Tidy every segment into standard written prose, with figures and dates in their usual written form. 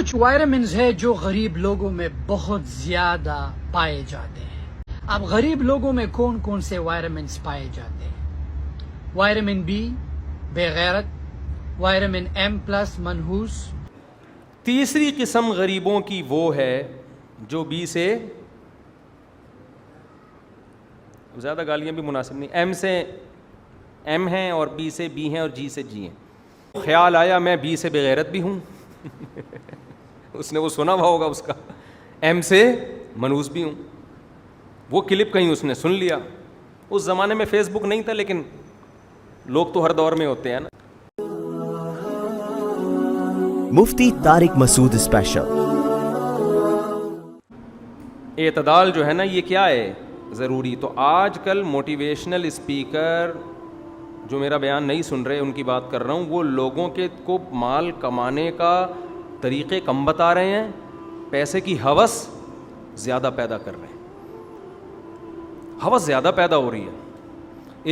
کچھ وائٹامنز ہے جو غریب لوگوں میں بہت زیادہ پائے جاتے ہیں. اب غریب لوگوں میں کون کون سے وائٹامنز پائے جاتے ہیں؟ وائٹامن بی بے غیرت، وائٹامن ایم پلس منحوس. تیسری قسم غریبوں کی وہ ہے جو بی سے زیادہ گالیاں بھی مناسب نہیں، ایم سے ایم ہیں اور بی سے بی ہیں اور جی سے جی ہیں. خیال آیا میں بی سے بغیرت بھی ہوں اس نے وہ سنا ہوا ہوگا اس کا، ایم سے منحوس بھی ہوں. وہ کلپ کہیں اس نے سن لیا. اس زمانے میں فیس بک نہیں تھا، لیکن لوگ تو ہر دور میں ہوتے ہیں نا. مفتی طارق مسعود اسپیشل. اعتدال جو ہے نا یہ کیا ہے ضروری. تو آج کل موٹیویشنل اسپیکر جو میرا بیان نہیں سن رہے، ان کی بات کر رہا ہوں، وہ لوگوں کے کو مال کمانے کا طریقے کم بتا رہے ہیں، پیسے کی ہوس زیادہ پیدا کر رہے ہیں. ہوس زیادہ پیدا ہو رہی ہے.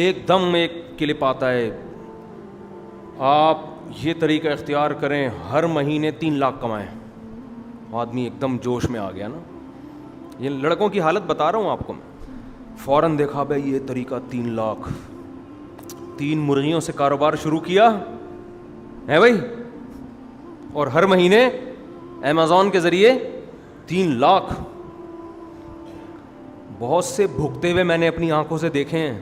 ایک دم ایک کلپ آتا ہے، آپ یہ طریقہ اختیار کریں، ہر مہینے 3 لاکھ کمائیں. آدمی ایک دم جوش میں آ گیا نا. یہ لڑکوں کی حالت بتا رہا ہوں آپ کو میں. فوراً دیکھا بھائی یہ طریقہ 3 لاکھ، 3 مرغیوں سے کاروبار شروع کیا ہے بھائی، اور ہر مہینے امیزون کے ذریعے 3 لاکھ. بہت سے بھگتے ہوئے میں نے اپنی آنکھوں سے دیکھے ہیں.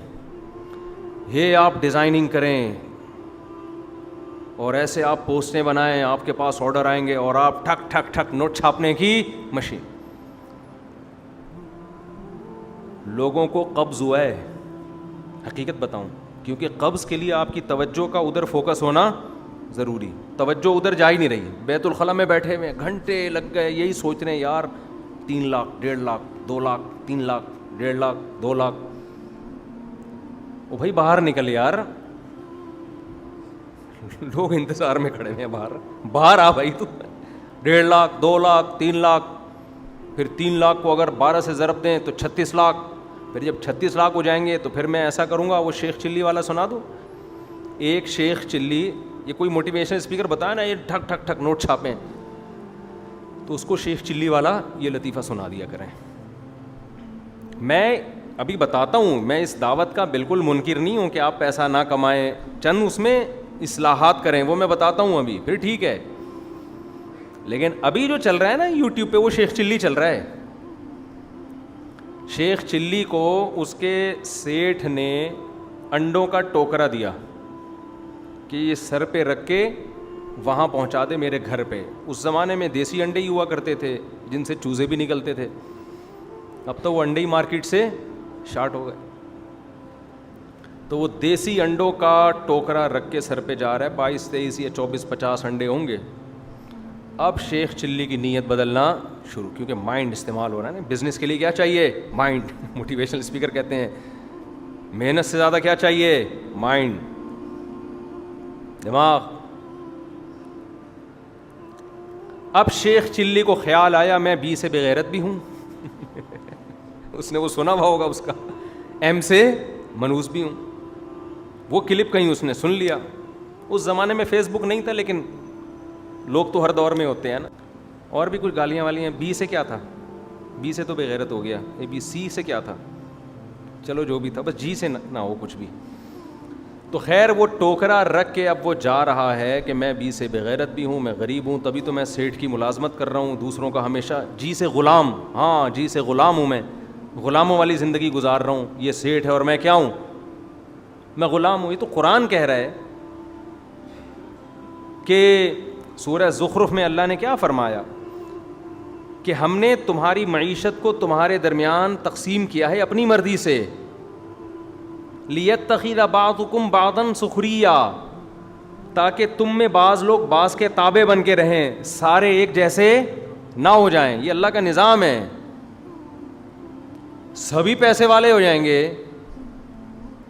یہ آپ ڈیزائننگ کریں اور ایسے آپ پوسٹیں بنائیں، آپ کے پاس آرڈر آئیں گے اور آپ ٹھک ٹھک ٹھک نوٹ چھاپنے کی مشین. لوگوں کو قبض ہوا ہے، حقیقت بتاؤں، کیونکہ قبض کے لیے آپ کی توجہ کا ادھر فوکس ہونا ضروری. توجہ ادھر جا ہی نہیں رہی. بیت الخلاء میں بیٹھے ہوئے گھنٹے لگ گئے یہی سوچ رہے ہیں یار 3 لاکھ 1.5 لاکھ 2 لاکھ 3 لاکھ 1.5 لاکھ 2 لاکھ. او بھائی باہر نکل یار، لوگ انتظار میں کھڑے ہیں باہر آ بھائی. تو 1.5 لاکھ 2 لاکھ 3 لاکھ، پھر 3 لاکھ کو اگر 12 سے ضرب دیں تو 36 لاکھ. پھر جب 36 لاکھ ہو جائیں گے تو پھر میں ایسا کروں گا، وہ شیخ چلی والا سنا دو. ایک شیخ چلی، یہ کوئی موٹیویشن اسپیکر بتایا نا یہ ٹھک ٹھک ٹھک نوٹ چھاپیں، تو اس کو شیخ چلی والا یہ لطیفہ سنا دیا کریں. میں ابھی بتاتا ہوں، میں اس دعوت کا بالکل منکر نہیں ہوں کہ آپ پیسہ نہ کمائیں، چند اس میں اصلاحات کریں، وہ میں بتاتا ہوں ابھی، پھر ٹھیک ہے. لیکن ابھی جو چل رہا ہے نا یوٹیوب پہ، وہ شیخ چلی چل رہا ہے. شیخ چلی کو اس کے سیٹھ نے انڈوں کا ٹوکرا دیا کہ یہ سر پہ رکھ کے وہاں پہنچا دے میرے گھر پہ. اس زمانے میں دیسی انڈے ہی ہوا کرتے تھے جن سے چوزے بھی نکلتے تھے. اب تو وہ انڈے ہی مارکیٹ سے شارٹ ہو گئے. تو وہ دیسی انڈوں کا ٹوکرا رکھ کے سر پہ جا رہا ہے. 22 23 یا 24 50 انڈے ہوں گے. اب شیخ چلی کی نیت بدلنا شروع، کیونکہ مائنڈ استعمال ہو رہا ہے نا. بزنس کے لیے کیا چاہیے؟ مائنڈ. موٹیویشنل اسپیکر کہتے ہیں محنت سے زیادہ کیا چاہیے؟ مائنڈ، دماغ. اب شیخ چلی کو خیال آیا میں بی سے بغیرت بھی ہوں اس نے وہ سنا ہوا ہوگا اس کا، ایم سے منحوس بھی ہوں. وہ کلپ کہیں اس نے سن لیا. اس زمانے میں فیس بک نہیں تھا، لیکن لوگ تو ہر دور میں ہوتے ہیں نا. اور بھی کچھ گالیاں والیاں. بی سے کیا تھا؟ بی سے تو بغیرت ہو گیا. اے بی سی سے کیا تھا؟ چلو جو بھی تھا، بس جی سے نہ ہو کچھ بھی. تو خیر وہ ٹوکرا رکھ کے اب وہ جا رہا ہے کہ میں بی سے بغیرت بھی ہوں، میں غریب ہوں، تبھی تو میں سیٹھ کی ملازمت کر رہا ہوں، دوسروں کا ہمیشہ جی سے غلام. ہاں جی سے غلام ہوں، میں غلاموں والی زندگی گزار رہا ہوں. یہ سیٹھ ہے اور میں کیا ہوں؟ میں غلام ہوں. یہ تو قرآن کہہ رہا ہے کہ سورہ زخرف میں اللہ نے کیا فرمایا کہ ہم نے تمہاری معیشت کو تمہارے درمیان تقسیم کیا ہے اپنی مرضی سے. لِيَتَّخِذَ بَعْضُكُمْ بَعْضًا سُخْرِيًّا، تاکہ تم میں بعض لوگ بعض کے تابع بن کے رہیں، سارے ایک جیسے نہ ہو جائیں. یہ اللہ کا نظام ہے. سبھی پیسے والے ہو جائیں گے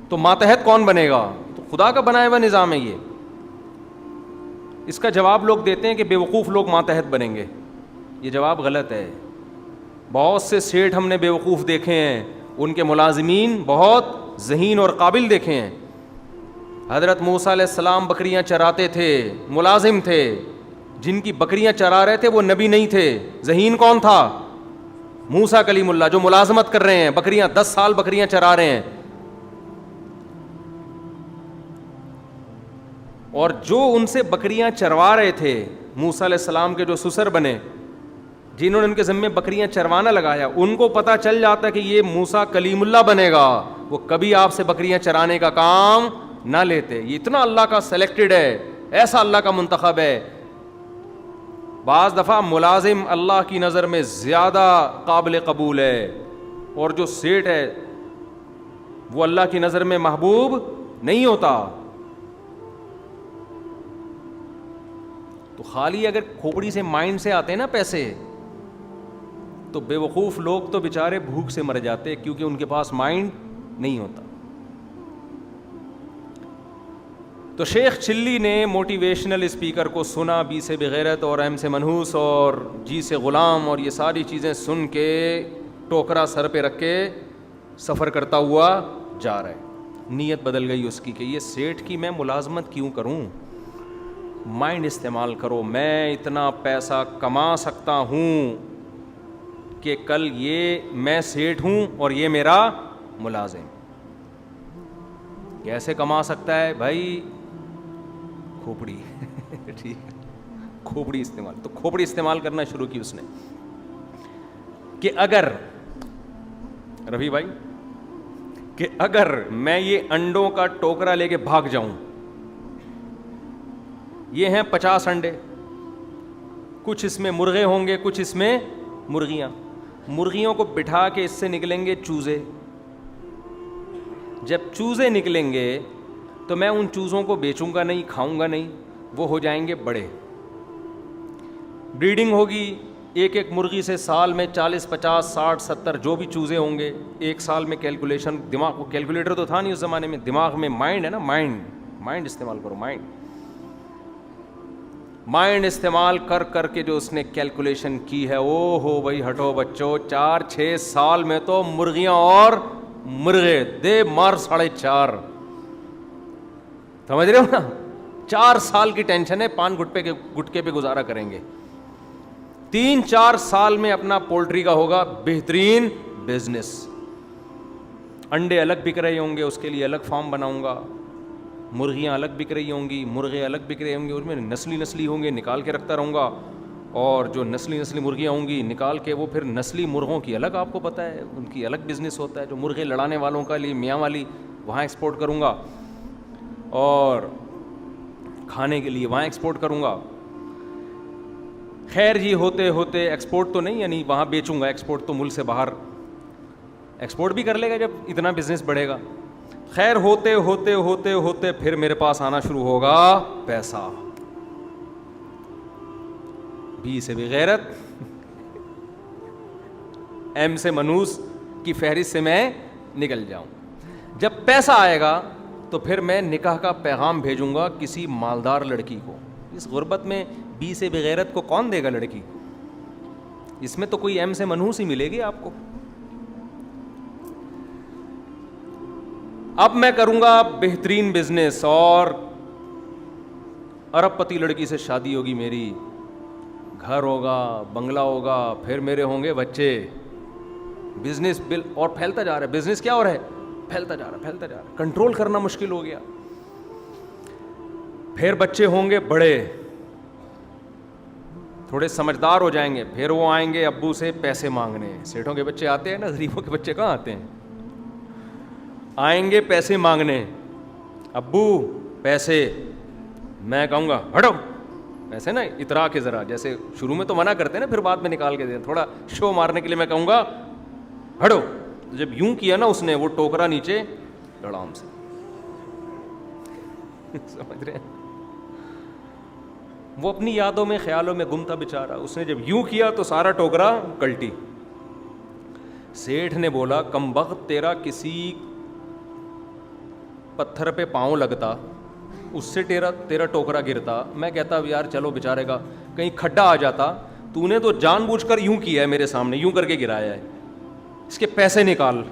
تو ماتحت کون بنے گا؟ تو خدا کا بنایا ہوا نظام ہے یہ. اس کا جواب لوگ دیتے ہیں کہ بے وقوف لوگ ماتحت بنیں گے. یہ جواب غلط ہے. بہت سے سیٹھ ہم نے بے وقوف دیکھے ہیں، ان کے ملازمین بہت ذہین اور قابل دیکھے ہیں. حضرت موسیٰ علیہ السلام بکریاں چراتے تھے، ملازم تھے. جن کی بکریاں چرا رہے تھے وہ نبی نہیں تھے. ذہین کون تھا؟ موسیٰ کلیم اللہ, جو ملازمت کر رہے ہیں, بکریاں 10 سال بکریاں چرا رہے ہیں. اور جو ان سے بکریاں چروا رہے تھے, موسیٰ علیہ السلام کے جو سسر بنے, جنہوں نے ان کے ذمے بکریاں چروانا لگایا, ان کو پتہ چل جاتا کہ یہ موسیٰ کلیم اللہ بنے گا, وہ کبھی آپ سے بکریاں چرانے کا کام نہ لیتے. یہ اتنا اللہ کا سلیکٹڈ ہے, ایسا اللہ کا منتخب ہے. بعض دفعہ ملازم اللہ کی نظر میں زیادہ قابل قبول ہے, اور جو سیٹ ہے وہ اللہ کی نظر میں محبوب نہیں ہوتا. تو خالی اگر کھوپڑی سے مائنڈ سے آتے ہیں نا پیسے, تو بے وقوف لوگ تو بیچارے بھوک سے مر جاتے, کیونکہ ان کے پاس مائنڈ نہیں ہوتا. تو شیخ چلی نے موٹیویشنل اسپیکر کو سنا, بی سے بغیرت اور ایم سے منحوس اور جی سے غلام, اور یہ ساری چیزیں سن کے ٹوکرا سر پہ رکھ کے سفر کرتا ہوا جا رہا ہے. نیت بدل گئی اس کی کہ یہ سیٹھ کی میں ملازمت کیوں کروں, مائنڈ استعمال کرو, میں اتنا پیسہ کما سکتا ہوں کہ کل یہ میں سیٹھ ہوں اور یہ میرا ملازم. کیسے کما سکتا ہے بھائی؟ کھوپڑی. ٹھیک, کھوپڑی استعمال. تو کھوپڑی استعمال کرنا شروع کی اس نے کہ اگر رفیع بھائی, کہ اگر میں یہ انڈوں کا ٹوکرا لے کے بھاگ جاؤں, یہ ہیں 50 انڈے, کچھ اس میں مرغے ہوں گے, کچھ اس میں مرغیاں. مرغیوں کو بٹھا کے اس سے نکلیں گے چوزے. جب چوزے نکلیں گے تو میں ان چوزوں کو بیچوں گا نہیں, کھاؤں گا نہیں, وہ ہو جائیں گے بڑے. بریڈنگ ہوگی, ایک ایک مرغی سے سال میں 40 50 60 70 جو بھی چوزے ہوں گے ایک سال میں. کیلکولیشن, دماغ کو کیلکولیٹر تو تھا نہیں اس زمانے میں, دماغ میں مائنڈ ہے نا, مائنڈ استعمال کرو. مائنڈ استعمال کر کر کے جو اس نے کیلکولیشن کی ہے, او ہو بھائی ہٹو بچوں, 4-6 سال میں تو مرغیاں اور مرغے دے مار 4.5. سمجھ رہے ہو نا؟ 4 سال کی ٹینشن ہے, پان گٹکے پہ گزارا کریں گے. 3-4 سال میں اپنا پولٹری کا ہوگا بہترین بزنس. انڈے الگ بک رہے ہوں گے, اس کے لیے الگ فارم بناؤں گا. مرغیاں الگ بک رہی ہوں گی, مرغے الگ بک رہے ہوں گے, اس میں نسلی ہوں گے, نکال کے رکھتا رہوں گا. اور جو نسلی مرغیاں ہوں گی نکال کے, وہ پھر نسلی مرغوں کی الگ, آپ کو پتہ ہے ان کی الگ بزنس ہوتا ہے. جو مرغے لڑانے والوں کا لیے میاں والی, وہاں ایکسپورٹ کروں گا, اور کھانے کے لیے وہاں ایکسپورٹ کروں گا. خیر جی, ہوتے ہوتے ایکسپورٹ تو نہیں, یعنی وہاں بیچوں گا, ایکسپورٹ تو ملک سے باہر ایکسپورٹ بھی کر لے گا جب اتنا بزنس بڑھے گا. خیر ہوتے ہوتے ہوتے ہوتے پھر میرے پاس آنا شروع ہوگا پیسہ. بی سے بغیرت, ایم سے منحوس کی فہرست سے میں نکل جاؤں. جب پیسہ آئے گا تو پھر میں نکاح کا پیغام بھیجوں گا کسی مالدار لڑکی کو. اس غربت میں بی سے بغیرت کو کون دے گا لڑکی؟ اس میں تو کوئی ایم سے منحوس ہی ملے گی آپ کو. اب میں کروں گا بہترین بزنس, اور ارب پتی لڑکی سے شادی ہوگی میری, گھر ہوگا, بنگلہ ہوگا, پھر میرے ہوں گے بچے. بزنس بل اور پھیلتا جا رہا ہے. بزنس کیا ہو رہا ہے؟ پھیلتا جا رہا ہے. کنٹرول کرنا مشکل ہو گیا. پھر بچے ہوں گے بڑے, تھوڑے سمجھدار ہو جائیں گے, پھر وہ آئیں گے ابو سے پیسے مانگنے. سیٹھوں کے بچے آتے ہیں نا, غریبوں کے بچے کہاں آتے ہیں؟ آئیں گے پیسے مانگنے, ابو پیسے. میں کہوں گا ہٹو ایسے نا, اترا کے ذرا, جیسے شروع میں تو منع کرتے ہیں نا, پھر بعد میں نکال کے دیں, تھوڑا شو مارنے کے لیے میں کہوں گا ہٹو. جب یوں کیا نا اس نے, وہ ٹوکرا نیچے لڑام سے. سمجھ رہے ہیں؟ وہ اپنی یادوں میں خیالوں میں گم تھا بیچارہ. اس نے جب یوں کیا تو سارا ٹوکرا کلٹی. سیٹھ نے بولا کم بخت, تیرا کسی پتھر پہ پاؤں لگتا, اس سے تیرا ٹوکرا گرتا. میں کہتا یار چلو بیچارے کا کہیں کھڈا آ جاتا, تو نے تو جان بوجھ کر یوں کیا ہے میرے سامنے, یوں کر کے گرایا ہے, اس کے پیسے نکال.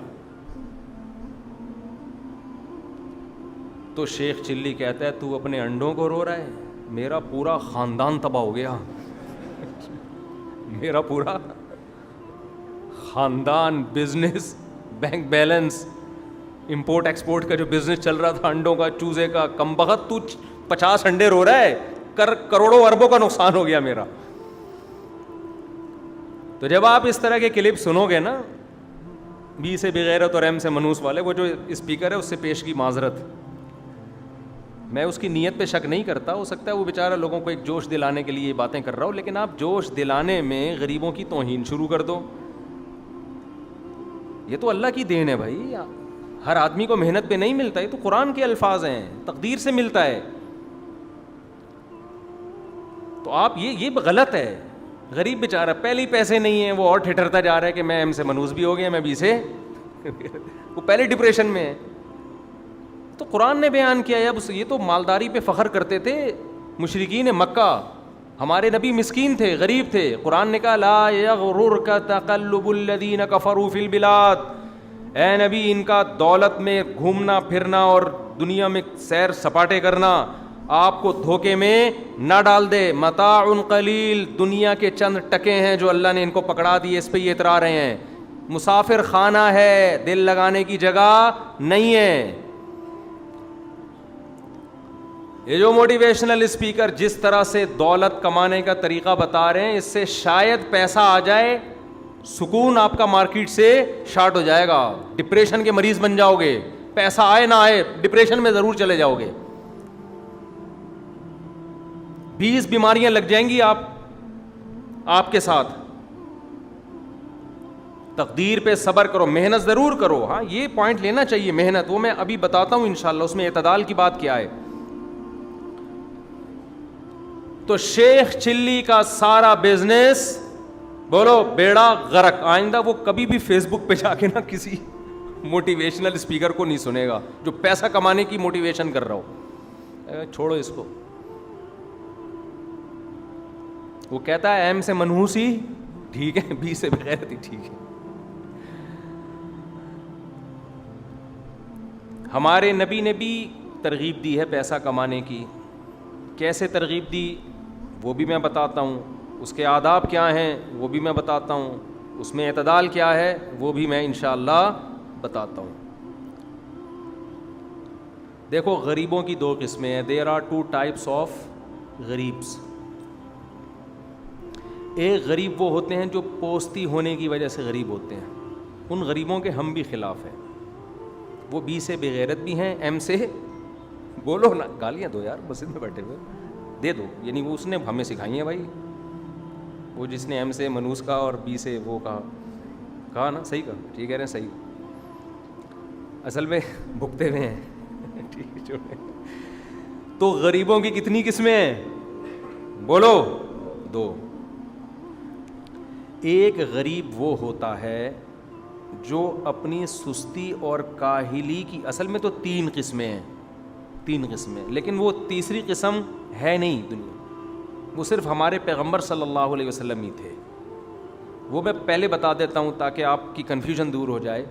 تو شیخ چلی کہتا ہے تو اپنے انڈوں کو رو رہا ہے, میرا پورا خاندان تباہ ہو گیا. میرا پورا خاندان, business, bank balance, import export کا جو بزنس چل رہا تھا, انڈوں کا, چوزے کا, کم بخت تو 50 انڈے رو رہا ہے, کروڑوں اربوں کا نقصان ہو گیا میرا. تو جب آپ اس طرح کے کلپ سنو گے نا, بی سے بغیرت اور ایم سے منوس والے, وہ جو اسپیکر ہے اس سے پیش کی معذرت, میں اس کی نیت پہ شک نہیں کرتا, ہو سکتا ہے وہ بیچارہ لوگوں کو ایک جوش دلانے کے لیے یہ باتیں کر رہا ہو, لیکن آپ جوش دلانے میں غریبوں کی توہین شروع کر دو. یہ تو اللہ کی دین ہے بھائی, ہر آدمی کو محنت پہ نہیں ملتا, یہ تو قرآن کے الفاظ ہیں, تقدیر سے ملتا ہے. تو آپ یہ غلط ہے. غریب بیچارہ پہلے ہی پیسے نہیں ہیں, وہ اور ٹھٹرتا جا رہا ہے کہ میں ایم سے منوس بھی ہو گیا, میں بی سے وہ پہلے ڈپریشن میں ہے. تو قرآن نے بیان کیا ہے. اب یہ تو مالداری پہ فخر کرتے تھے مشرکین مکہ, ہمارے نبی مسکین تھے, غریب تھے. قرآن نے کہا لا یغررک تقلب الذین کفروا فی البلاد, اے نبی ان کا دولت میں گھومنا پھرنا اور دنیا میں سیر سپاٹے کرنا آپ کو دھوکے میں نہ ڈال دے. متاع قلیل, دنیا کے چند ٹکے ہیں جو اللہ نے ان کو پکڑا دیے, اس پہ یہ اترا رہے ہیں. مسافر خانہ ہے, دل لگانے کی جگہ نہیں ہے. یہ جو موٹیویشنل اسپیکر جس طرح سے دولت کمانے کا طریقہ بتا رہے ہیں, اس سے شاید پیسہ آ جائے, سکون آپ کا مارکیٹ سے شارٹ ہو جائے گا, ڈپریشن کے مریض بن جاؤ گے. پیسہ آئے نہ آئے ڈپریشن میں ضرور چلے جاؤ گے. 20 بیماریاں لگ جائیں گی آپ کے ساتھ. تقدیر پہ صبر کرو, محنت ضرور کرو. ہاں یہ پوائنٹ لینا چاہیے, محنت, وہ میں ابھی بتاتا ہوں انشاءاللہ, اس میں اعتدال کی بات کیا ہے. تو شیخ چلی کا سارا بزنس, بولو بیڑا غرق. آئندہ وہ کبھی بھی فیس بک پہ جا کے نا کسی موٹیویشنل اسپیکر کو نہیں سنے گا جو پیسہ کمانے کی موٹیویشن کر رہا ہو. چھوڑو اس کو. وہ کہتا ہے ایم سے منحوس ہی ٹھیک ہے, بی سے بغیرت ہی ٹھیک ہے. ہمارے نبی نے بھی ترغیب دی ہے پیسہ کمانے کی. کیسے ترغیب دی وہ بھی میں بتاتا ہوں, اس کے آداب کیا ہیں وہ بھی میں بتاتا ہوں, اس میں اعتدال کیا ہے وہ بھی میں انشاءاللہ بتاتا ہوں. دیکھو غریبوں کی 2 قسمیں ہیں. دیر آر 2 ٹائپس آف غریبس. ایک غریب وہ ہوتے ہیں جو پوستی ہونے کی وجہ سے غریب ہوتے ہیں, ان غریبوں کے ہم بھی خلاف ہیں. وہ بی سے بغیرت بھی ہیں, ایم سے, بولو نا, گالیاں دو یار, مسجد میں بیٹھے ہوئے دے دو, یعنی وہ اس نے ہمیں سکھائی ہیں بھائی, وہ جس نے ایم سے منوس کا اور بی سے وہ کہا نا, صحیح کہا, ٹھیک کہہ رہے ہیں, صحیح, اصل میں بھگتے ہوئے ہیں. ٹھیک ہے چھوڑیں. تو غریبوں کی کتنی قسمیں ہیں بولو؟ 2. ایک غریب وہ ہوتا ہے جو اپنی سستی اور کاہلی کی, اصل میں تو 3 قسمیں ہیں, 3 قسمیں, لیکن وہ تیسری قسم ہے نہیں دنیا, وہ صرف ہمارے پیغمبر صلی اللہ علیہ وسلم ہی تھے. وہ میں پہلے بتا دیتا ہوں تاکہ آپ کی کنفیوژن دور ہو جائے.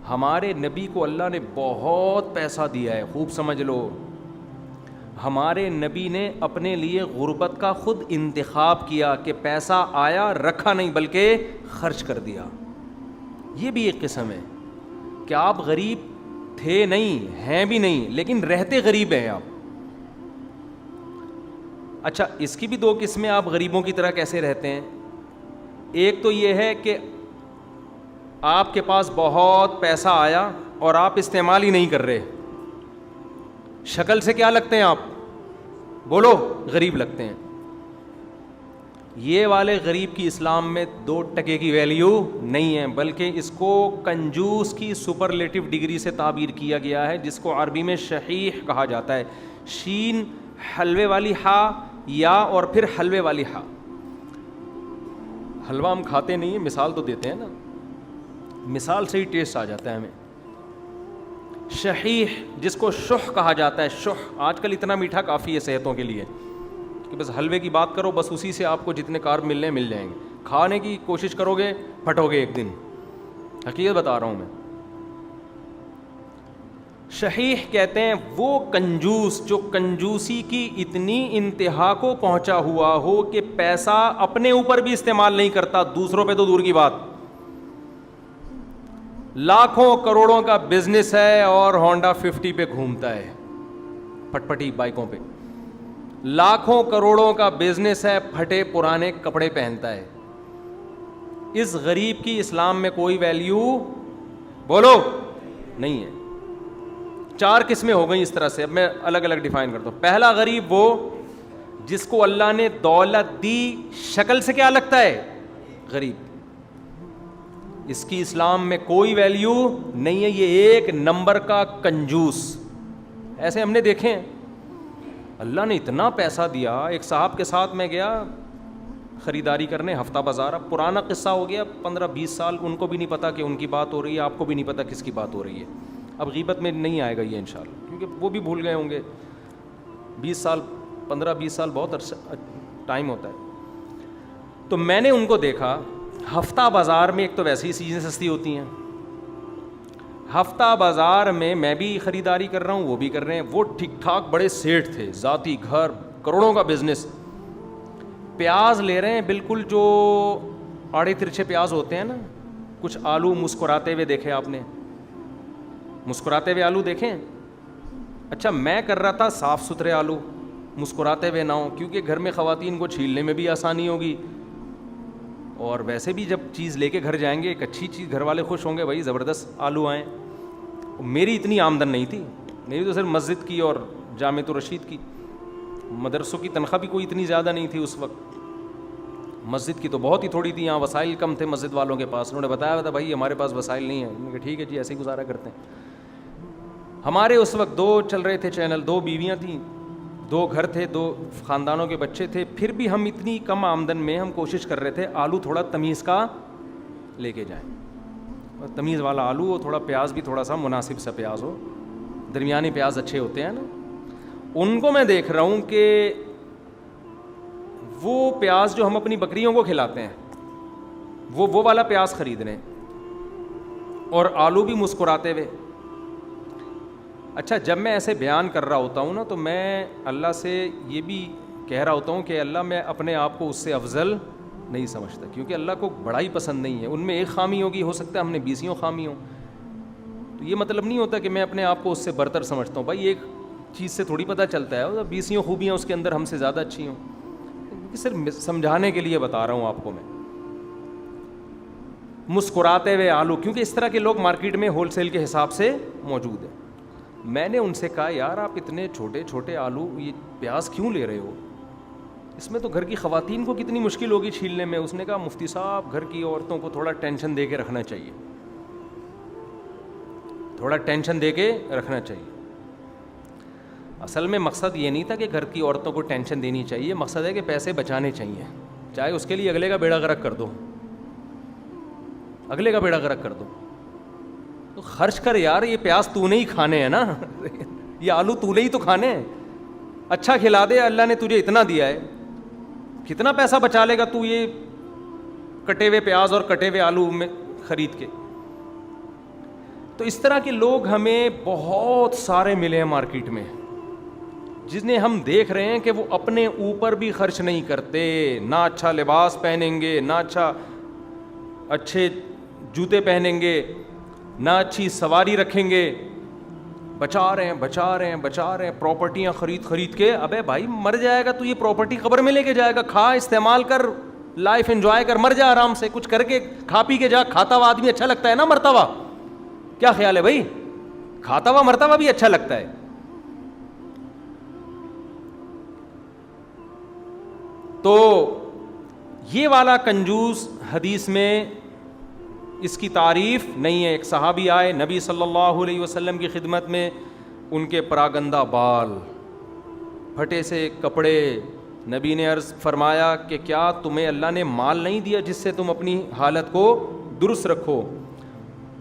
ہمارے نبی کو اللہ نے بہت پیسہ دیا ہے, خوب سمجھ لو. ہمارے نبی نے اپنے لیے غربت کا خود انتخاب کیا کہ پیسہ آیا رکھا نہیں بلکہ خرچ کر دیا. یہ بھی ایک قسم ہے کہ آپ غریب تھے نہیں, ہیں بھی نہیں, لیکن رہتے غریب ہیں آپ. اچھا, اس کی بھی 2 قسمیں, آپ غریبوں کی طرح کیسے رہتے ہیں. ایک تو یہ ہے کہ آپ کے پاس بہت پیسہ آیا اور آپ استعمال ہی نہیں کر رہے, شکل سے کیا لگتے ہیں آپ بولو؟ غریب لگتے ہیں. یہ والے غریب کی اسلام میں 2 ٹکے کی ویلیو نہیں ہے, بلکہ اس کو کنجوس کی سپرلیٹو ڈگری سے تعبیر کیا گیا ہے, جس کو عربی میں شحیح کہا جاتا ہے. شین حلوے والی ہا, یا اور پھر حلوے والی ہا. حلوہ ہم کھاتے نہیں ہیں, مثال تو دیتے ہیں نا, مثال سے ہی ٹیسٹ آ جاتا ہے ہمیں. شحیح جس کو شح کہا جاتا ہے, شح آج کل اتنا میٹھا کافی ہے صحتوں کے لیے کہ بس حلوے کی بات کرو, بس اسی سے آپ کو جتنے کارب ملنے مل جائیں گے. کھانے کی کوشش کرو گے پھٹو گے ایک دن, حقیقت بتا رہا ہوں میں. شحیح کہتے ہیں وہ کنجوس جو کنجوسی کی اتنی انتہا کو پہنچا ہوا ہو کہ پیسہ اپنے اوپر بھی استعمال نہیں کرتا, دوسروں پہ تو دور کی بات. لاکھوں کروڑوں کا بزنس ہے اور ہونڈا 50 پہ گھومتا ہے, پٹ پٹی بائکوں پہ. لاکھوں کروڑوں کا بزنس ہے, پھٹے پرانے کپڑے پہنتا ہے. اس غریب کی اسلام میں کوئی ویلیو بولو نہیں ہے. 4 قسمیں ہو گئیں اس طرح سے, اب میں الگ الگ ڈیفائن کرتا ہوں. پہلا غریب وہ جس کو اللہ نے دولت دی, شکل سے کیا لگتا ہے غریب, اس کی اسلام میں کوئی ویلیو نہیں ہے, یہ ایک نمبر کا کنجوس. ایسے ہم نے دیکھے ہیں, اللہ نے اتنا پیسہ دیا. ایک صاحب کے ساتھ میں گیا خریداری کرنے ہفتہ بازار, اب پرانا قصہ ہو گیا 15-20 سال, ان کو بھی نہیں پتا کہ ان کی بات ہو رہی ہے, آپ کو بھی نہیں پتا کس کی بات ہو رہی ہے. اب غیبت میں نہیں آئے گا یہ انشاءاللہ, کیونکہ وہ بھی بھول گئے ہوں گے. 20 سال 15-20 سال بہت عرصہ ٹائم ہوتا ہے. تو میں نے ان کو دیکھا ہفتہ بازار میں, ایک تو ویسے ہی چیزیں سستی ہوتی ہیں, ہفتہ بازار میں بھی خریداری کر رہا ہوں, وہ بھی کر رہے ہیں. وہ ٹھیک ٹھاک بڑے سیٹ تھے, ذاتی گھر, کروڑوں کا بزنس. پیاز لے رہے ہیں بالکل جو آڑے ترچھے پیاز ہوتے ہیں نا, کچھ آلو مسکراتے ہوئے دیکھے آپ نے, مسکراتے ہوئے آلو دیکھیں. اچھا میں کر رہا تھا صاف ستھرے آلو, مسکراتے ہوئے نہ ہوں, کیونکہ گھر میں خواتین کو چھیلنے میں بھی آسانی ہوگی, اور ویسے بھی جب چیز لے کے گھر جائیں گے ایک اچھی چیز, گھر والے خوش ہوں گے, بھائی زبردست آلو آئیں. میری اتنی آمدن نہیں تھی, میری تو صرف مسجد کی اور جامعۃ الرشید کی, مدرسوں کی تنخواہ بھی کوئی اتنی زیادہ نہیں تھی اس وقت, مسجد کی تو بہت ہی تھوڑی تھی. یہاں وسائل کم تھے مسجد والوں کے پاس, انہوں نے بتایا تھا بھائی ہمارے پاس وسائل نہیں ہیں. انہوں نے کہا ٹھیک ہے جی ایسے ہی گزارا کرتے ہیں. ہمارے اس وقت 2 چل رہے تھے چینل, 2 بیویاں تھیں, 2 گھر تھے, 2 خاندانوں کے بچے تھے. پھر بھی ہم اتنی کم آمدن میں ہم کوشش کر رہے تھے آلو تھوڑا تمیز کا لے کے جائیں, اور تمیز والا آلو ہو, تھوڑا پیاز بھی تھوڑا سا مناسب سا پیاز ہو, درمیانی پیاز اچھے ہوتے ہیں نا. ان کو میں دیکھ رہا ہوں کہ وہ پیاز جو ہم اپنی بکریوں کو کھلاتے ہیں وہ والا پیاز خرید رہے ہیں, اور آلو بھی مسکراتے ہوئے. اچھا جب میں ایسے بیان کر رہا ہوتا ہوں نا, تو میں اللہ سے یہ بھی کہہ رہا ہوتا ہوں کہ اللہ میں اپنے آپ کو اس سے افضل نہیں سمجھتا, کیونکہ اللہ کو بڑائی پسند نہیں ہے. ان میں ایک خامی ہوگی, ہو سکتا ہے ہم نے 20 خامی ہوں, تو یہ مطلب نہیں ہوتا کہ میں اپنے آپ کو اس سے برتر سمجھتا ہوں. بھائی ایک چیز سے تھوڑی پتہ چلتا ہے 20 خوبیاں اس کے اندر ہم سے زیادہ اچھی ہوں, صرف سمجھانے کے لیے بتا رہا ہوں آپ کو میں. مسکراتے ہوئے آلو, کیونکہ اس طرح کے لوگ مارکیٹ میں ہول سیل کے حساب سے موجود ہیں. میں نے ان سے کہا یار آپ اتنے چھوٹے چھوٹے آلو, یہ پیاز کیوں لے رہے ہو, اس میں تو گھر کی خواتین کو کتنی مشکل ہوگی چھیلنے میں. اس نے کہا مفتی صاحب گھر کی عورتوں کو تھوڑا ٹینشن دے کے رکھنا چاہیے, تھوڑا ٹینشن دے کے رکھنا چاہیے. اصل میں مقصد یہ نہیں تھا کہ گھر کی عورتوں کو ٹینشن دینی چاہیے, مقصد ہے کہ پیسے بچانے چاہیے, چاہے اس کے لیے اگلے کا بیڑا غرق کر دو, اگلے کا بیڑا غرق کر دو. تو خرچ کر یار, یہ پیاز تو نے ہی کھانے ہیں نا, یہ آلو تو نے ہی تو کھانے ہیں. اچھا کھلا دے, اللہ نے تجھے اتنا دیا ہے, کتنا پیسہ بچا لے گا تو یہ کٹے ہوئے پیاز اور کٹے ہوئے آلو میں خرید کے. تو اس طرح کے لوگ ہمیں بہت سارے ملے ہیں مارکیٹ میں, جنہیں ہم دیکھ رہے ہیں کہ وہ اپنے اوپر بھی خرچ نہیں کرتے, نہ اچھا لباس پہنیں گے, نہ اچھے جوتے پہنیں گے, نہ اچھی سواری رکھیں گے, بچا رہے ہیں پراپرٹیاں خرید کے. ابے بھائی مر جائے گا تو یہ پراپرٹی قبر میں لے کے جائے گا, کھا استعمال کر, لائف انجوائے کر, مر جا آرام سے, کچھ کر کے کھا پی کے جا. کھاتا ہوا آدمی اچھا لگتا ہے نا مرتا ہوا, کیا خیال ہے بھائی, کھاتا ہوا مرتا ہوا بھی اچھا لگتا ہے. تو یہ والا کنجوس حدیث میں اس کی تعریف نہیں ہے. ایک صحابی آئے نبی صلی اللہ علیہ وسلم کی خدمت میں, ان کے پراگندہ بال, پھٹے سے کپڑے. نبی نے عرض فرمایا کہ کیا تمہیں اللہ نے مال نہیں دیا جس سے تم اپنی حالت کو درست رکھو؟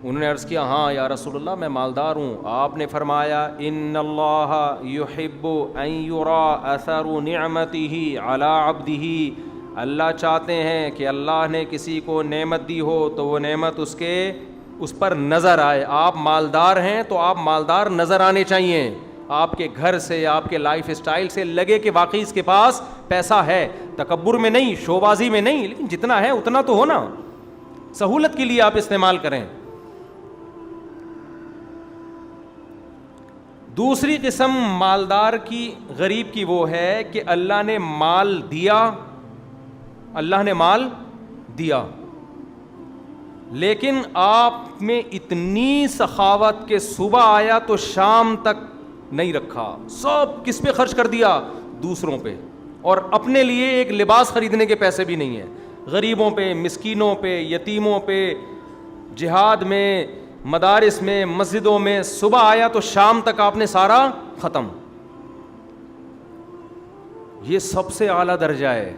انہوں نے عرض کیا ہاں یا رسول اللہ میں مالدار ہوں. آپ نے فرمایا ان اللہ یحب ان یرا اثر نعمتہ علی عبدہ, اللہ چاہتے ہیں کہ اللہ نے کسی کو نعمت دی ہو تو وہ نعمت اس کے اس پر نظر آئے. آپ مالدار ہیں تو آپ مالدار نظر آنے چاہیے, آپ کے گھر سے, آپ کے لائف اسٹائل سے لگے کہ واقعی اس کے پاس پیسہ ہے. تکبر میں نہیں, شوبازی میں نہیں, لیکن جتنا ہے اتنا تو ہو نا, سہولت کے لیے آپ استعمال کریں. دوسری قسم مالدار کی, غریب کی وہ ہے کہ اللہ نے مال دیا, اللہ نے مال دیا, لیکن آپ میں اتنی سخاوت کہ صبح آیا تو شام تک نہیں رکھا, سب کس پہ خرچ کر دیا؟ دوسروں پہ, اور اپنے لیے ایک لباس خریدنے کے پیسے بھی نہیں ہیں. غریبوں پہ, مسکینوں پہ, یتیموں پہ, جہاد میں, مدارس میں, مسجدوں میں, صبح آیا تو شام تک آپ نے سارا ختم. یہ سب سے اعلیٰ درجہ ہے.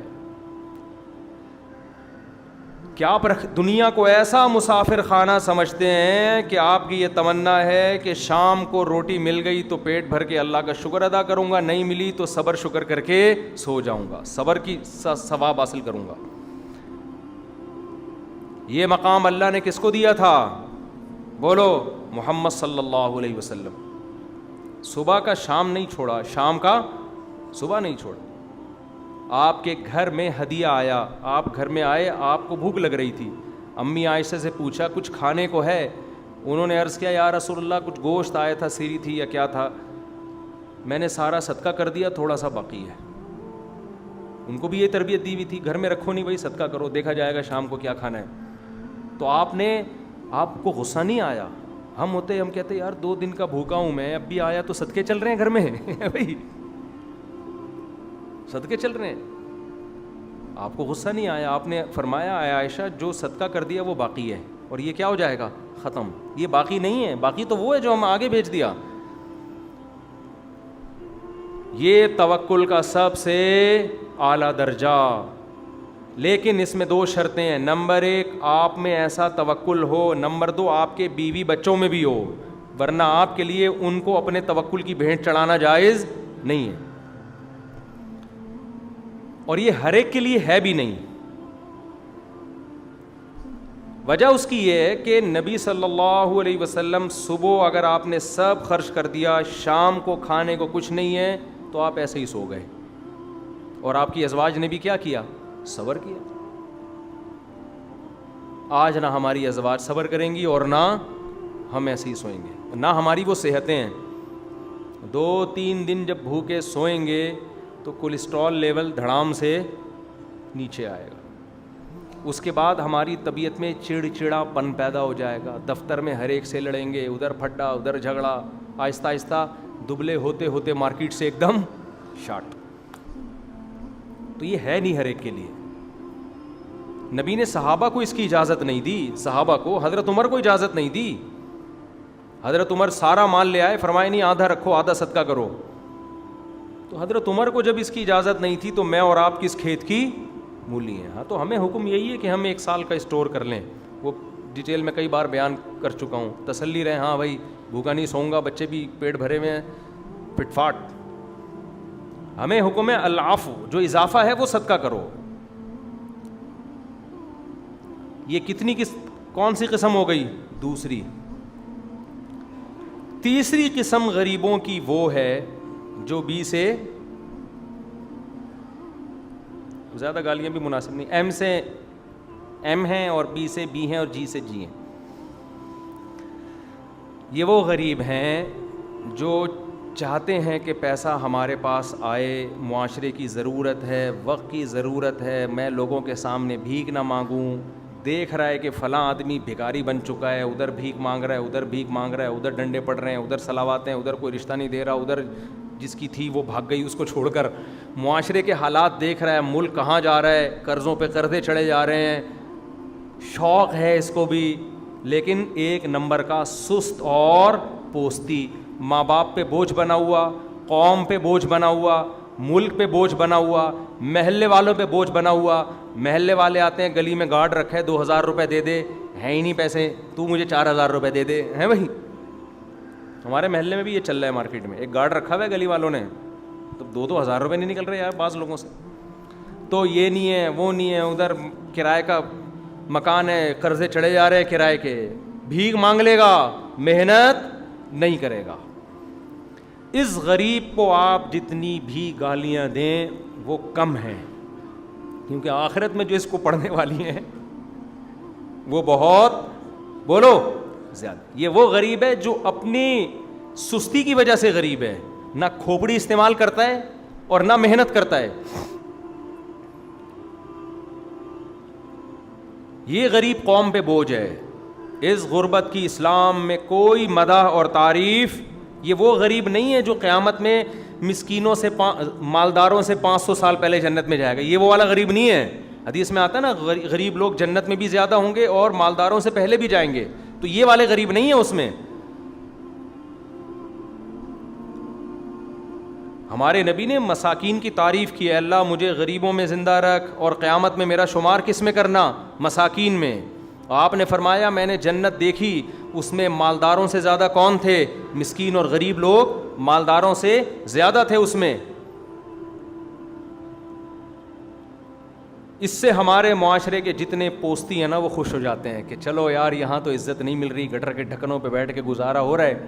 کیا آپ دنیا کو ایسا مسافر خانہ سمجھتے ہیں کہ آپ کی یہ تمنا ہے کہ شام کو روٹی مل گئی تو پیٹ بھر کے اللہ کا شکر ادا کروں گا, نہیں ملی تو صبر شکر کر کے سو جاؤں گا, صبر کی ثواب حاصل کروں گا. یہ مقام اللہ نے کس کو دیا تھا؟ بولو, محمد صلی اللہ علیہ وسلم. صبح کا شام نہیں چھوڑا, شام کا صبح نہیں چھوڑا. آپ کے گھر میں ہدیہ آیا, آپ گھر میں آئے, آپ کو بھوک لگ رہی تھی, امی عائشہ سے پوچھا کچھ کھانے کو ہے؟ انہوں نے عرض کیا یا رسول اللہ کچھ گوشت آیا تھا, سیری تھی یا کیا تھا, میں نے سارا صدقہ کر دیا, تھوڑا سا باقی ہے. ان کو بھی یہ تربیت دی ہوئی تھی, گھر میں رکھو نہیں بھائی, صدقہ کرو, دیکھا جائے گا شام کو کیا کھانا ہے. تو آپ کو غصہ نہیں آیا؟ ہم کہتے یار 2 دن کا بھوکا ہوں میں, اب بھی آیا تو صدقے چل رہے ہیں گھر میں بھائی, صدقے چل رہے ہیں. آپ کو غصہ نہیں آیا؟ آپ نے فرمایا اے عائشہ جو صدقہ کر دیا وہ باقی ہے, اور یہ کیا ہو جائے گا؟ ختم. یہ باقی نہیں ہے, باقی تو وہ ہے جو ہم آگے بھیج دیا. یہ توکل کا سب سے اعلیٰ درجہ. لیکن اس میں 2 شرطیں ہیں. نمبر 1 آپ میں ایسا توکل ہو, نمبر 2 آپ کے بیوی بچوں میں بھی ہو, ورنہ آپ کے لیے ان کو اپنے توکل کی بھیٹ چڑھانا جائز نہیں ہے. اور یہ ہر ایک کے لیے ہے بھی نہیں. وجہ اس کی یہ ہے کہ نبی صلی اللہ علیہ وسلم صبح اگر آپ نے سب خرچ کر دیا, شام کو کھانے کو کچھ نہیں ہے, تو آپ ایسے ہی سو گئے. اور آپ کی ازواج نے بھی کیا کیا؟ صبر کیا. آج نہ ہماری ازواج صبر کریں گی اور نہ ہم ایسے ہی سوئیں گے, نہ ہماری وہ صحتیں ہیں. 2-3 دن جب بھوکے سوئیں گے تو کولیسٹرول لیول دھڑام سے نیچے آئے گا. اس کے بعد ہماری طبیعت میں چڑچڑا پن پیدا ہو جائے گا, دفتر میں ہر ایک سے لڑیں گے, ادھر پھڈا ادھر جھگڑا, آہستہ آہستہ دبلے ہوتے ہوتے مارکیٹ سے ایک دم شارٹ. تو یہ ہے نہیں ہر ایک کے لیے. نبی نے صحابہ کو اس کی اجازت نہیں دی, صحابہ کو, حضرت عمر کو اجازت نہیں دی. حضرت عمر سارا مال لے آئے, فرمائے نہیں آدھا رکھو آدھا صدقہ کرو. تو حضرت عمر کو جب اس کی اجازت نہیں تھی تو میں اور آپ کس کھیت کی مولی ہیں. ہاں تو ہمیں حکم یہی ہے کہ ہم 1 سال کا اسٹور کر لیں. وہ ڈیٹیل میں کئی بار بیان کر چکا ہوں. تسلی رہے, ہاں بھائی بھوکا نہیں سوؤں گا, بچے بھی پیٹ بھرے ہوئے ہیں, فٹ فاٹ. ہمیں حکم ہے العفو, جو اضافہ ہے وہ صدقہ کرو. یہ کون سی قسم ہو گئی؟ دوسری. تیسری قسم غریبوں کی وہ ہے جو بی سے, زیادہ گالیاں بھی مناسب نہیں, ایم سے ایم ہیں اور بی سے بی ہیں اور جی سے جی ہیں. یہ وہ غریب ہیں جو چاہتے ہیں کہ پیسہ ہمارے پاس آئے, معاشرے کی ضرورت ہے, وقت کی ضرورت ہے, میں لوگوں کے سامنے بھیک نہ مانگوں. دیکھ رہا ہے کہ فلاں آدمی بھکاری بن چکا ہے, ادھر بھیک مانگ رہا ہے, ادھر بھیک مانگ رہا ہے, ادھر ڈنڈے پڑ رہے ہیں, ادھر صلوات ہیں, ادھر کوئی رشتہ نہیں دے رہا, ادھر جس کی تھی وہ بھاگ گئی اس کو چھوڑ کر. معاشرے کے حالات دیکھ رہا ہے, ملک کہاں جا رہا ہے, قرضوں پہ قرضے چڑھے جا رہے ہیں. شوق ہے اس کو بھی, لیکن 1 نمبر کا سست اور پوستی. ماں باپ پہ بوجھ بنا ہوا, قوم پہ بوجھ بنا ہوا, ملک پہ بوجھ بنا ہوا, محلے والوں پہ بوجھ بنا ہوا. محلے والے آتے ہیں, گلی میں گارڈ رکھا ہے, 2000 روپے دے دے, ہے ہی نہیں پیسے, تو مجھے 4000 روپے دے دے. ہیں بھائی, ہمارے محلے میں بھی یہ چل رہا ہے. مارکیٹ میں ایک گارڈ رکھا ہوا ہے گلی والوں نے, تو 2-2000 روپے نہیں نکل رہے یار بعض لوگوں سے. تو یہ نہیں ہے, وہ نہیں ہے, ادھر کرائے کا مکان ہے, قرضے چڑھے جا رہے ہیں کرائے کے, بھیک مانگ لے گا, محنت نہیں کرے گا. اس غریب کو آپ جتنی بھی گالیاں دیں وہ کم ہیں, کیونکہ آخرت میں جو اس کو پڑھنے والی ہیں وہ بہت, بولو, زیادہ. یہ وہ غریب ہے جو اپنی سستی کی وجہ سے غریب ہے, نہ کھوپڑی استعمال کرتا ہے اور نہ محنت کرتا ہے. یہ غریب قوم پہ بوجھ ہے. اس غربت کی اسلام میں کوئی مدح اور تعریف. یہ وہ غریب نہیں ہے جو قیامت میں مسکینوں سے مالداروں سے 500 سال پہلے جنت میں جائے گا. یہ وہ والا غریب نہیں ہے. حدیث میں آتا ہے نا, غریب لوگ جنت میں بھی زیادہ ہوں گے اور مالداروں سے پہلے بھی جائیں گے. تو یہ والے غریب نہیں ہے اس میں. ہمارے نبی نے مساکین کی تعریف کی ہے, اللہ مجھے غریبوں میں زندہ رکھ اور قیامت میں میرا شمار کس میں کرنا, مساکین میں. آپ نے فرمایا میں نے جنت دیکھی, اس میں مالداروں سے زیادہ کون تھے, مسکین, اور غریب لوگ مالداروں سے زیادہ تھے اس میں. اس سے ہمارے معاشرے کے جتنے پوستی ہیں نا وہ خوش ہو جاتے ہیں کہ چلو یار یہاں تو عزت نہیں مل رہی, گٹر کے ڈھکنوں پہ بیٹھ کے گزارا ہو رہا ہے,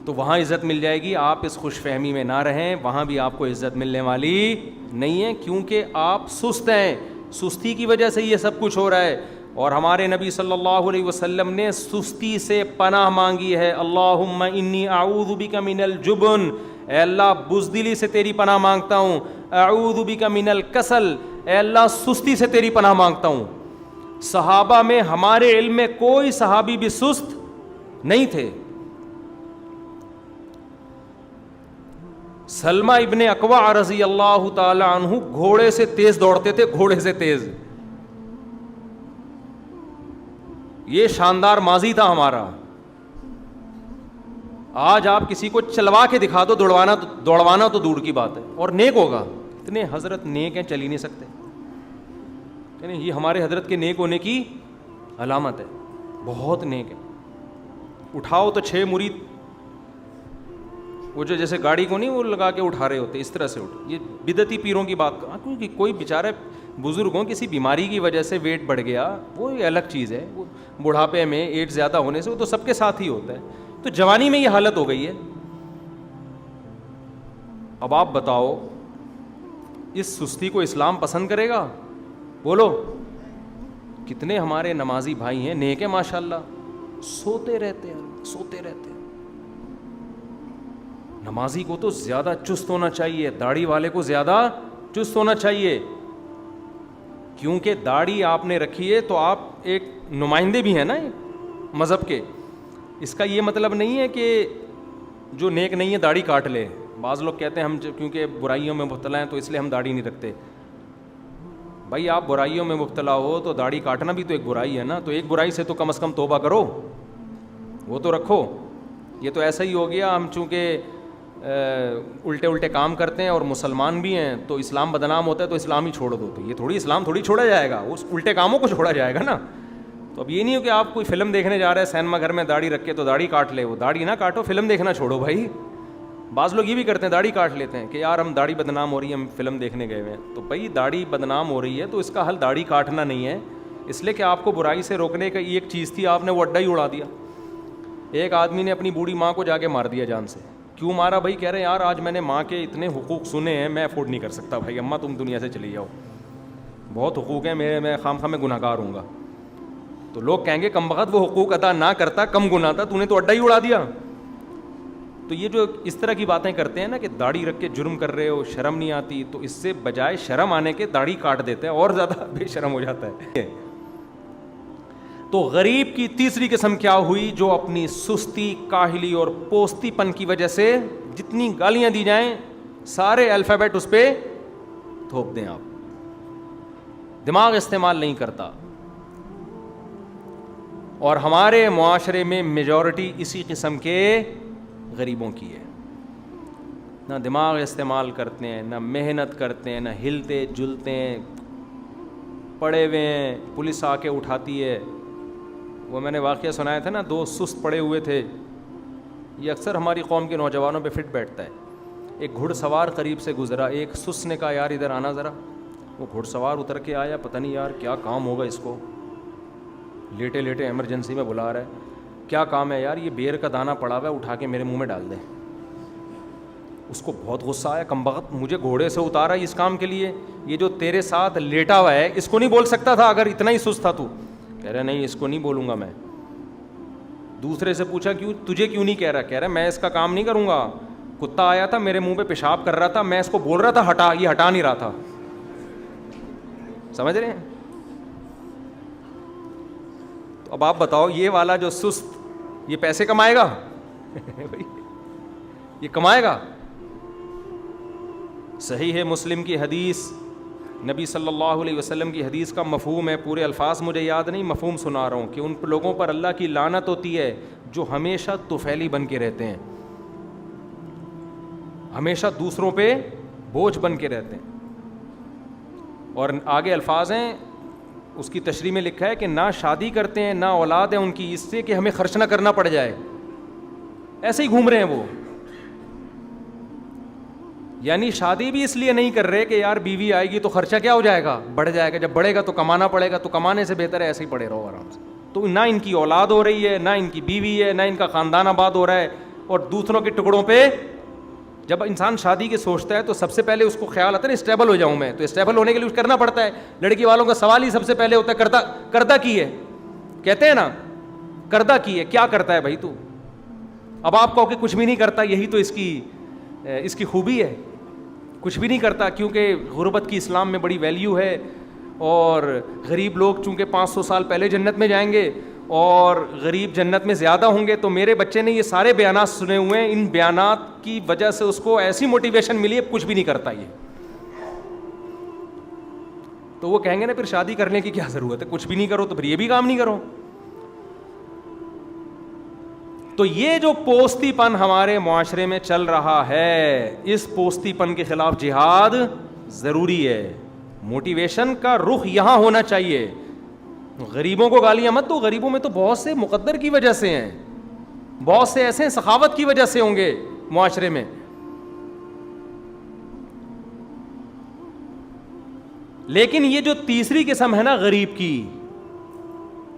تو وہاں عزت مل جائے گی. آپ اس خوش فہمی میں نہ رہیں, وہاں بھی آپ کو عزت ملنے والی نہیں ہے, کیونکہ آپ سست ہیں. سستی کی وجہ سے یہ سب کچھ ہو رہا ہے. اور ہمارے نبی صلی اللہ علیہ وسلم نے سستی سے پناہ مانگی ہے. اللہم انی اعوذ بک من الجبن, اے اللہ بزدلی سے تیری پناہ مانگتا ہوں. اعوذ بک من الکسل, اے اللہ سستی سے تیری پناہ مانگتا ہوں. صحابہ میں ہمارے علم میں کوئی صحابی بھی سست نہیں تھے. سلمہ ابن اکوع رضی اللہ تعالی عنہ گھوڑے سے تیز دوڑتے تھے, گھوڑے سے تیز. یہ شاندار ماضی تھا ہمارا. آج آپ کسی کو چلوا کے دکھا دو, دوڑوانا تو دور کی بات ہے, اور نیک ہوگا. اتنے حضرت نیک ہیں چل ہی نہیں سکتے. یعنی یہ ہمارے حضرت کے نیک ہونے کی علامت ہے, بہت نیک ہے. اٹھاؤ تو 6 مرید, وہ جو جیسے گاڑی کو نہیں وہ لگا کے اٹھا رہے ہوتے, اس طرح سے اٹھ. یہ بدعتی پیروں کی بات, کیونکہ کوئی بیچارہ بزرگ ہوں کسی بیماری کی وجہ سے ویٹ بڑھ گیا, وہ الگ چیز ہے. وہ بڑھاپے میں ایج زیادہ ہونے سے وہ تو سب کے ساتھ ہی ہوتا ہے. تو جوانی میں یہ حالت ہو گئی ہے. اب آپ بتاؤ اس سستی کو اسلام پسند کرے گا؟ بولو. کتنے ہمارے نمازی بھائی ہیں, نیک ہیں ماشاء اللہ, سوتے رہتے ہیں, سوتے رہتے ہیں. نمازی کو تو زیادہ چست ہونا چاہیے, داڑھی والے کو زیادہ چست ہونا چاہیے, کیونکہ داڑھی آپ نے رکھی ہے تو آپ ایک نمائندے بھی ہیں نا مذہب کے. اس کا یہ مطلب نہیں ہے کہ جو نیک نہیں ہے داڑھی کاٹ لے. بعض لوگ کہتے ہیں ہم کیونکہ برائیوں میں مبتلا ہیں تو اس لیے ہم داڑھی نہیں رکھتے. بھائی آپ برائیوں میں مبتلا ہو تو داڑھی کاٹنا بھی تو ایک برائی ہے نا, تو ایک برائی سے تو کم از کم توبہ کرو, وہ تو رکھو. یہ تو ایسا ہی ہو گیا ہم چونکہ الٹے کام کرتے ہیں اور مسلمان بھی ہیں تو اسلام بدنام ہوتا ہے تو اسلام ہی چھوڑ دو. تو یہ تھوڑی اسلام تھوڑی چھوڑا جائے گا, اس الٹے کاموں کو چھوڑا جائے گا نا. تو اب یہ نہیں ہو کہ آپ کوئی فلم دیکھنے جا رہے ہیں سینما گھر میں, داڑھی رکھ کے تو داڑھی کاٹ لے. وہ داڑھی نہ کاٹو, فلم دیکھنا چھوڑو بھائی. بعض لوگ یہ بھی کرتے ہیں, داڑھی کاٹ لیتے ہیں کہ یار ہم داڑھی بدنام ہو رہی ہے, ہم فلم دیکھنے گئے ہوئے ہیں. تو بھائی داڑھی بدنام ہو رہی ہے تو اس کا حل داڑھی کاٹنا نہیں ہے, اس لیے کہ آپ کو برائی سے روکنے کا ایک چیز تھی, آپ نے وہ اڈا ہی اڑا دیا. ایک آدمی نے اپنی بوڑھی ماں کو جا کے مار دیا جان سے. کیوں مارا بھائی؟ کہہ رہے ہیں یار آج میں نے ماں کے اتنے حقوق سنے ہیں, میں افورڈ نہیں کر سکتا بھائی, اماں تم دنیا سے چلی جاؤ, بہت حقوق ہیں میرے, میں خام خواہ میں گناہ گار ہوں گا. تو لوگ کہیں گے کم بخت وہ حقوق ادا نہ کرتا کم گناہ تھا, تو نے تو اڈا ہی اڑا دیا. تو یہ جو اس طرح کی باتیں کرتے ہیں نا کہ داڑھی رکھ کے جرم کر رہے ہو, شرم نہیں آتی, تو اس سے بجائے شرم آنے کے داڑھی کاٹ دیتے ہیں, اور زیادہ بے شرم ہو جاتا ہے. تو غریب کی تیسری قسم کیا ہوئی؟ جو اپنی سستی, کاہلی اور پوستی پن کی وجہ سے جتنی گالیاں دی جائیں سارے الفابیٹ اس پہ تھوپ دیں. آپ دماغ استعمال نہیں کرتا. اور ہمارے معاشرے میں میجورٹی اسی قسم کے غریبوں کی ہے. نہ دماغ استعمال کرتے ہیں, نہ محنت کرتے ہیں, نہ ہلتے جلتے ہیں, پڑے ہوئے ہیں, پولیس آ کے اٹھاتی ہے. وہ میں نے واقعہ سنایا تھا نا, 2 سست پڑے ہوئے تھے. یہ اکثر ہماری قوم کے نوجوانوں پہ فٹ بیٹھتا ہے. ایک گھڑ سوار قریب سے گزرا, ایک سست نے کہا یار ادھر آنا ذرا. وہ گھڑ سوار اتر کے آیا, پتہ نہیں یار کیا کام ہوگا اس کو. لیٹے لیٹے ایمرجنسی میں بلا رہا ہے, کیا کام ہے یار, یہ بیر کا دانہ پڑا ہوا ہے, اٹھا کے میرے منہ میں ڈال دیں. اس کو بہت غصہ آیا, کم بخت مجھے گھوڑے سے اتارا اس کام کے لیے, یہ جو تیرے ساتھ لیٹا ہوا ہے اس کو نہیں بول سکتا تھا اگر اتنا ہی سست تھا تو. کہہ رہا نہیں اس کو نہیں بولوں گا میں. دوسرے سے پوچھا کیوں, تجھے کیوں نہیں کہہ رہا, کہہ رہا میں اس کا کام نہیں کروں گا, کتا آیا تھا میرے منہ پہ پیشاب کر رہا تھا, میں اس کو بول رہا تھا ہٹا, یہ ہٹا نہیں رہا تھا. سمجھ رہے ہیں؟ تو اب آپ بتاؤ یہ والا جو سست یہ پیسے کمائے گا یہ کمائے گا؟ صحیح ہے مسلم کی حدیث, نبی صلی اللہ علیہ وسلم کی حدیث کا مفہوم ہے, پورے الفاظ مجھے یاد نہیں, مفہوم سنا رہا ہوں کہ ان لوگوں پر اللہ کی لعنت ہوتی ہے جو ہمیشہ طفیلی بن کے رہتے ہیں, ہمیشہ دوسروں پہ بوجھ بن کے رہتے ہیں. اور آگے الفاظ ہیں, اس کی تشریح میں لکھا ہے کہ نہ شادی کرتے ہیں نہ اولاد ہے ان کی, اس سے کہ ہمیں خرچ نہ کرنا پڑ جائے, ایسے ہی گھوم رہے ہیں وہ. یعنی شادی بھی اس لیے نہیں کر رہے کہ یار بیوی آئے گی تو خرچہ کیا ہو جائے گا, بڑھ جائے گا, جب بڑھے گا تو کمانا پڑے گا, تو کمانے سے بہتر ہے ایسے ہی پڑے رہو آرام سے. تو نہ ان کی اولاد ہو رہی ہے, نہ ان کی بیوی ہے, نہ ان کا خاندان آباد ہو رہا ہے, اور دوسروں کے ٹکڑوں پہ. جب انسان شادی کے سوچتا ہے تو سب سے پہلے اس کو خیال آتا ہے نا اسٹیبل ہو جاؤں میں, تو اسٹیبل ہونے کے لیے کچھ کرنا پڑتا ہے. لڑکی والوں کا سوال ہی سب سے پہلے ہوتا ہے کردہ کی ہے, کہتے ہیں نا کردہ کی ہے, کیا کرتا ہے بھائی تو. اب آپ کہو کہ کچھ بھی نہیں کرتا, یہی تو اس کی خوبی ہے, کچھ بھی نہیں کرتا, کیونکہ غربت کی اسلام میں بڑی ویلیو ہے, اور غریب لوگ چونکہ 500 سال پہلے جنت میں جائیں گے اور غریب جنت میں زیادہ ہوں گے. تو میرے بچے نے یہ سارے بیانات سنے ہوئے ہیں, ان بیانات کی وجہ سے اس کو ایسی موٹیویشن ملی ہے, کچھ بھی نہیں کرتا یہ. تو وہ کہیں گے نا پھر شادی کرنے کی کیا ضرورت ہے, کچھ بھی نہیں کرو تو پھر یہ بھی کام نہیں کرو. تو یہ جو پوستی پن ہمارے معاشرے میں چل رہا ہے, اس پوستی پن کے خلاف جہاد ضروری ہے. موٹیویشن کا رخ یہاں ہونا چاہیے. غریبوں کو گالیاں مت دو, غریبوں میں تو بہت سے مقدر کی وجہ سے ہیں, بہت سے ایسے سخاوت کی وجہ سے ہوں گے معاشرے میں. لیکن یہ جو تیسری قسم ہے نا غریب کی,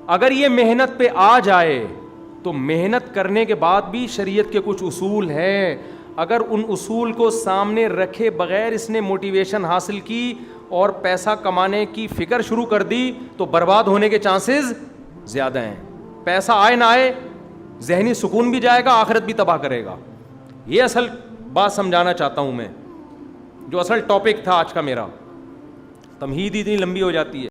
اگر یہ محنت پہ آ جائے تو محنت کرنے کے بعد بھی شریعت کے کچھ اصول ہیں, اگر ان اصول کو سامنے رکھے بغیر اس نے موٹیویشن حاصل کی اور پیسہ کمانے کی فکر شروع کر دی تو برباد ہونے کے چانسز زیادہ ہیں. پیسہ آئے نہ آئے, ذہنی سکون بھی جائے گا, آخرت بھی تباہ کرے گا. یہ اصل بات سمجھانا چاہتا ہوں میں, جو اصل ٹاپک تھا آج کا میرا. تمہید اتنی لمبی ہو جاتی ہے.